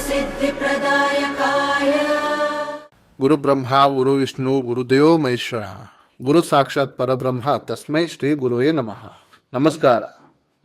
सिद्धिप्रदायकाय गुरु ब्रह्मा गुरु विष्णु गुरुदेव महेश्वर गुरु ಸಾಕ್ಷಾತ್ ಪರಬ್ರಹ್ಮ ತಸ್ಮೈ ಶ್ರೀ ಗುರುವೇ ನಮಃ. ನಮಸ್ಕಾರ.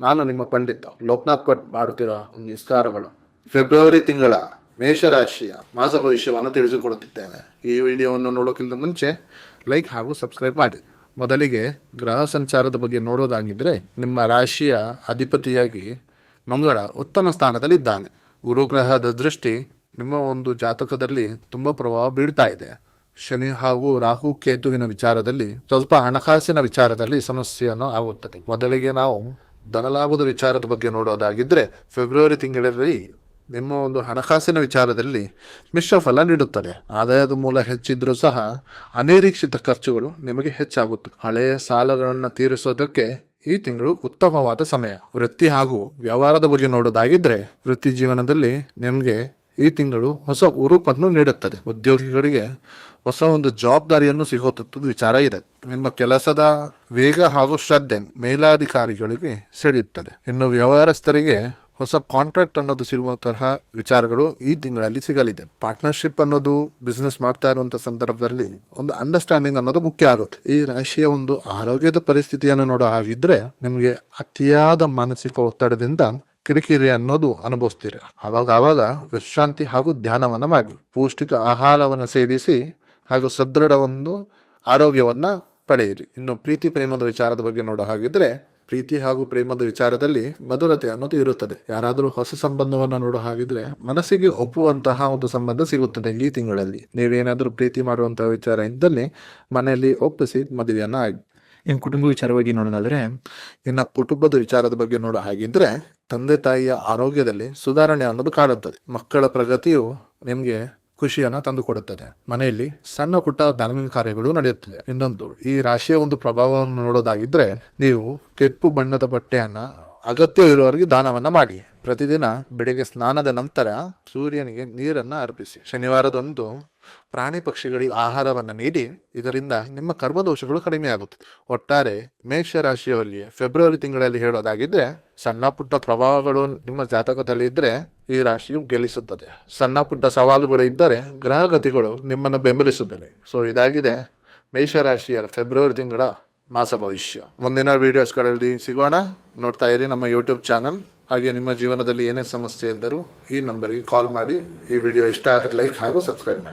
ನಾನು ನಿಮ್ಮ ಪಂಡಿತ ಲೋಕನಾಥ್ ಭಟ್ ಮಾಡುತ್ತಿರುವ ನಿಸ್ಕಾರಗಳು. ಫೆಬ್ರವರಿ ತಿಂಗಳ ಮೇಷರಾಶಿಯ ಮಾಸ ಭವಿಷ್ಯವನ್ನು ತಿಳಿಸಿಕೊಡುತ್ತಿದ್ದೇನೆ. ಈ ವಿಡಿಯೋವನ್ನು ನೋಡೋಕ್ಕಿಂತ ಮುಂಚೆ ಲೈಕ್ ಹಾಗೂ ಸಬ್ಸ್ಕ್ರೈಬ್ ಮಾಡಿ. ಮೊದಲಿಗೆ ಗ್ರಹ ಸಂಚಾರದ ಬಗ್ಗೆ ನೋಡೋದಾಗಿದ್ರೆ, ನಿಮ್ಮ ರಾಶಿಯ ಅಧಿಪತಿಯಾಗಿ ಮಂಗಳ ಉತ್ತಮ ಸ್ಥಾನದಲ್ಲಿದ್ದಾನೆ. ಗುರುಗ್ರಹದ ದೃಷ್ಟಿ ನಿಮ್ಮ ಒಂದು ಜಾತಕದಲ್ಲಿ ತುಂಬ ಪ್ರಭಾವ ಬೀಳ್ತಾ ಇದೆ. ಶನಿ ಹಾಗೂ ರಾಹು ಕೇತುವಿನ ವಿಚಾರದಲ್ಲಿ ಸ್ವಲ್ಪ ಹಣಕಾಸಿನ ವಿಚಾರದಲ್ಲಿ ಸಮಸ್ಯೆಯನ್ನು ಆಗುತ್ತದೆ. ಮೊದಲಿಗೆ ನಾವು ಧನಲಾಭದ ವಿಚಾರದ ಬಗ್ಗೆ ನೋಡೋದಾಗಿದ್ರೆ, ಫೆಬ್ರವರಿ ತಿಂಗಳಲ್ಲಿ ನಿಮ್ಮ ಒಂದು ಹಣಕಾಸಿನ ವಿಚಾರದಲ್ಲಿ ಮಿಶ್ರ ಫಲ ನೀಡುತ್ತದೆ. ಆದಾಯದ ಮೂಲ ಹೆಚ್ಚಿದ್ರೂ ಸಹ ಅನಿರೀಕ್ಷಿತ ಖರ್ಚುಗಳು ನಿಮಗೆ ಹೆಚ್ಚಾಗುತ್ತದೆ. ಹಳೆಯ ಸಾಲಗಳನ್ನು ತೀರಿಸೋದಕ್ಕೆ ಈ ತಿಂಗಳು ಉತ್ತಮವಾದ ಸಮಯ. ವೃತ್ತಿ ಹಾಗೂ ವ್ಯವಹಾರದ ಬಗ್ಗೆ ನೋಡೋದಾಗಿದ್ರೆ, ವೃತ್ತಿ ಜೀವನದಲ್ಲಿ ನಿಮಗೆ ಈ ತಿಂಗಳು ಹೊಸ ಹುರುಪನ್ನು ನೀಡುತ್ತದೆ. ಉದ್ಯೋಗಿಗಳಿಗೆ ಹೊಸ ಒಂದು ಜವಾಬ್ದಾರಿಯನ್ನು ಸಿಗುತ್ತದೆ ವಿಚಾರ ಇದೆ. ನಿಮ್ಮ ಕೆಲಸದ ವೇಗ ಹಾಗೂ ಶ್ರದ್ಧೆ ಮೇಲಾಧಿಕಾರಿಗಳಿಗೆ ಸೆಳೆಯುತ್ತದೆ. ಇನ್ನು ವ್ಯವಹಾರಸ್ಥರಿಗೆ ಹೊಸ ಕಾಂಟ್ರಾಕ್ಟ್ ಅನ್ನೋದು ಸಿಗುವಂತಹ ವಿಚಾರಗಳು ಈ ತಿಂಗಳಲ್ಲಿ ಸಿಗಲಿದೆ. ಪಾರ್ಟ್ನರ್ಶಿಪ್ ಅನ್ನೋದು ಬಿಸ್ನೆಸ್ ಮಾಡ್ತಾ ಇರುವಂತಹ ಸಂದರ್ಭದಲ್ಲಿ ಒಂದು ಅಂಡರ್ಸ್ಟ್ಯಾಂಡಿಂಗ್ ಅನ್ನೋದು ಮುಖ್ಯ ಆಗುತ್ತೆ. ಈ ರಾಶಿಯ ಒಂದು ಆರೋಗ್ಯದ ಪರಿಸ್ಥಿತಿಯನ್ನು ನೋಡೋ ಹಾಗಿದ್ರೆ, ನಿಮಗೆ ಅತಿಯಾದ ಮಾನಸಿಕ ಒತ್ತಡದಿಂದ ಕಿರಿಕಿರಿ ಅನ್ನೋದು ಅನುಭವಿಸ್ತೀರಿ. ಆವಾಗ ವಿಶ್ರಾಂತಿ ಹಾಗೂ ಧ್ಯಾನವನ್ನ ಮಾಡಿ, ಪೌಷ್ಟಿಕ ಆಹಾರವನ್ನು ಸೇವಿಸಿ ಹಾಗೂ ಸದೃಢ ಒಂದು ಆರೋಗ್ಯವನ್ನ ಪಡೆಯಿರಿ. ಇನ್ನು ಪ್ರೀತಿ ಪ್ರೇಮದ ವಿಚಾರದ ಬಗ್ಗೆ ನೋಡೋ ಹಾಗಿದ್ರೆ, ಪ್ರೀತಿ ಹಾಗೂ ಪ್ರೇಮದ ವಿಚಾರದಲ್ಲಿ ಮಧುರತೆ ಅನ್ನೋದು ಇರುತ್ತದೆ. ಯಾರಾದರೂ ಹೊಸ ಸಂಬಂಧವನ್ನ ನೋಡೋ ಹಾಗಿದ್ರೆ ಮನಸ್ಸಿಗೆ ಒಪ್ಪುವಂತಹ ಒಂದು ಸಂಬಂಧ ಸಿಗುತ್ತದೆ ಈ ತಿಂಗಳಲ್ಲಿ. ನೀವೇನಾದ್ರೂ ಪ್ರೀತಿ ಮಾಡುವಂತಹ ವಿಚಾರ ಇದ್ದಲ್ಲಿ ಮನೆಯಲ್ಲಿ ಒಪ್ಪಿಸಿ ಮದುವೆಯನ್ನ ಆಗಿ. ಇನ್ನು ಕುಟುಂಬ ವಿಚಾರವಾಗಿ ನೋಡೋದಾದ್ರೆ, ಇನ್ನು ಕುಟುಂಬದ ವಿಚಾರದ ಬಗ್ಗೆ ನೋಡೋ ಹಾಗಿದ್ರೆ, ತಂದೆ ತಾಯಿಯ ಆರೋಗ್ಯದಲ್ಲಿ ಸುಧಾರಣೆ ಅನ್ನೋದು ಕಾಣುತ್ತದೆ. ಮಕ್ಕಳ ಪ್ರಗತಿಯು ನಿಮ್ಗೆ ಖುಷಿಯನ್ನ ತಂದು ಕೊಡುತ್ತದೆ. ಮನೆಯಲ್ಲಿ ಸಣ್ಣ ಪುಟ್ಟ ಧಾರ್ಮಿಕ ಕಾರ್ಯಗಳು ನಡೆಯುತ್ತದೆ. ಇನ್ನೊಂದು, ಈ ರಾಶಿಯ ಒಂದು ಪ್ರಭಾವವನ್ನು ನೋಡೋದಾಗಿದ್ರೆ, ನೀವು ಕೆಂಪು ಬಣ್ಣದ ಬಟ್ಟೆಯನ್ನ ಅಗತ್ಯವಿರುವವರಿಗೆ ದಾನವನ್ನ ಮಾಡಿ. ಪ್ರತಿದಿನ ಬೆಳಿಗ್ಗೆ ಸ್ನಾನದ ನಂತರ ಸೂರ್ಯನಿಗೆ ನೀರನ್ನ ಅರ್ಪಿಸಿ. ಶನಿವಾರದಂದು ಪ್ರಾಣಿ ಪಕ್ಷಿಗಳಿಗೆ ಆಹಾರವನ್ನ ನೀಡಿ. ಇದರಿಂದ ನಿಮ್ಮ ಕರ್ಮದೋಷಗಳು ಕಡಿಮೆ ಆಗುತ್ತದೆ. ಒಟ್ಟಾರೆ ಮೇಷರಾಶಿಯವರಿಗೆ ಫೆಬ್ರವರಿ ತಿಂಗಳಲ್ಲಿ ಹೇಳೋದಾಗಿದ್ರೆ, ಸಣ್ಣ ಪುಟ್ಟ ಪ್ರಭಾವಗಳು ನಿಮ್ಮ ಜಾತಕದಲ್ಲಿ ಇದ್ರೆ ಈ ರಾಶಿಯು ಗೆಲ್ಲಿಸುತ್ತದೆ. ಸಣ್ಣ ಪುಟ್ಟ ಸವಾಲುಗಳು ಇದ್ದರೆ ಗ್ರಹಗತಿಗಳು ನಿಮ್ಮನ್ನು ಬೆಂಬಲಿಸುತ್ತವೆ. ಸೊ ಇದಾಗಿದೆ ಮೇಷರಾಶಿಯ ಫೆಬ್ರವರಿ ತಿಂಗಳ ಮಾಸ ಭವಿಷ್ಯ. ಮುಂದಿನ ವಿಡಿಯೋಸ್ಗಳಲ್ಲಿ ಸಿಗೋಣ. ನೋಡ್ತಾ ಇರಿ ನಮ್ಮ ಯೂಟ್ಯೂಬ್ ಚಾನಲ್. ಹಾಗೆ ನಿಮ್ಮ ಜೀವನದಲ್ಲಿ ಏನೇ ಸಮಸ್ಯೆ ಇದ್ದರೂ ಈ ನಂಬರ್ಗೆ ಕಾಲ್ ಮಾಡಿ. ಈ ವಿಡಿಯೋ ಇಷ್ಟ ಆದರೆ ಲೈಕ್ ಹಾಗೂ ಸಬ್ಸ್ಕ್ರೈಬ್ ಮಾಡಿ.